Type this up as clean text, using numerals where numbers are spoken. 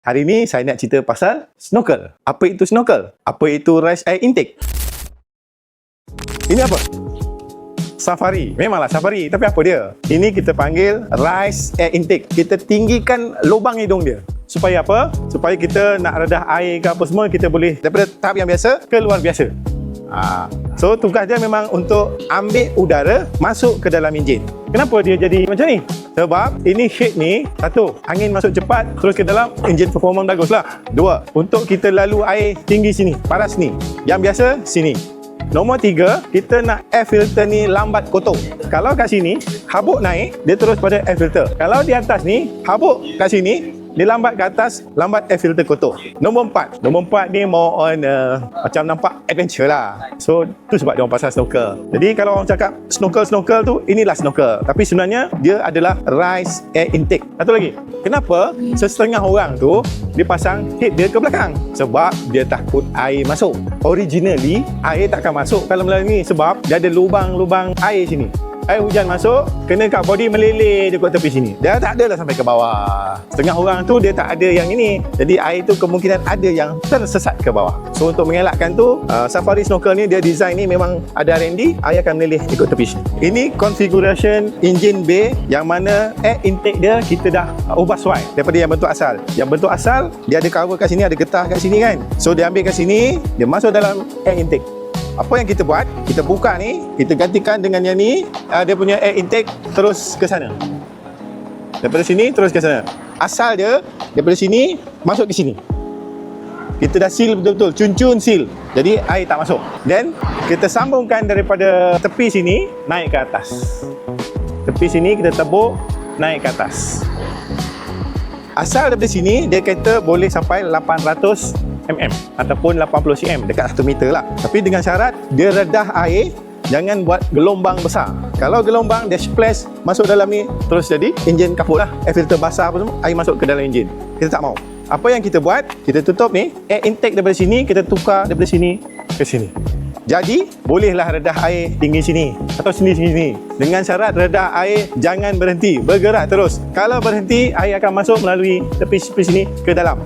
Hari ni saya nak cerita pasal snorkel. Apa itu snorkel? Apa itu rise air intake? Ini apa? Safari. Memanglah safari, tapi apa dia? Ini kita panggil rise air intake. Kita tinggikan lubang hidung dia. Supaya apa? Supaya kita nak redah air ke apa semua, kita boleh daripada tahap yang biasa ke luar biasa. So tugas dia memang untuk ambil udara masuk ke dalam enjin. Kenapa dia jadi macam ni? Sebab ini head ni, satu, angin masuk cepat terus ke dalam, enjin performa baguslah. Dua, untuk kita lalu air tinggi sini, paras ni. Yang biasa sini. Nombor tiga, kita nak air filter ni lambat kotor. Kalau kat sini, habuk naik, dia terus pada air filter. Kalau di atas ni, habuk kat sini, dia lambat ke atas, lambat air filter kotor. Nombor empat ni more on macam nampak adventure lah. So, tu sebab dia orang pasal snorkel. Jadi, kalau orang cakap snorkel tu, inilah snorkel. Tapi sebenarnya, dia adalah rise air intake. Satu lagi, kenapa setengah orang tu, dia pasang head dia ke belakang? Sebab dia takut air masuk. Originally, air takkan masuk kalau melalui ni. Sebab dia ada lubang-lubang air sini. Air hujan masuk, kena kat body meleleh je kat tepi sini. Dia tak adalah sampai ke bawah. Setengah orang tu dia tak ada yang ini. Jadi air tu kemungkinan ada yang tersesat ke bawah. So untuk mengelakkan tu, Safari Snorkel ni dia design ni memang ada R&D, air akan meleleh ikut tepi sini. Ini configuration engine bay yang mana air intake dia kita dah ubah sesuai daripada yang bentuk asal. Yang bentuk asal dia ada cover kat sini, ada getah kat sini kan. So dia ambil kat sini, dia masuk dalam air intake. Apa yang kita buat, kita buka ni, kita gantikan dengan yang ni, dia punya air intake terus ke sana. Daripada sini terus ke sana. Asal dia daripada sini masuk ke sini. Kita dah seal betul-betul, cun-cun seal. Jadi air tak masuk. Then kita sambungkan daripada tepi sini naik ke atas. Tepi sini kita tebuk naik ke atas. Asal daripada sini dia kata boleh sampai 800 mm ataupun 80 cm, dekat 1 meter lah. Tapi dengan syarat dia redah air, jangan buat gelombang besar. Kalau gelombang dia splash masuk dalam ni, terus jadi enjin kaput lah. Air filter basah apa semua, air masuk ke dalam enjin. Kita tak mau. Apa yang kita buat, kita tutup ni, air intake daripada sini kita tukar daripada sini ke sini. Jadi bolehlah redah air tinggi sini atau sini. Dengan syarat redah air jangan berhenti, bergerak terus. Kalau berhenti, air akan masuk melalui tepi sini ke dalam.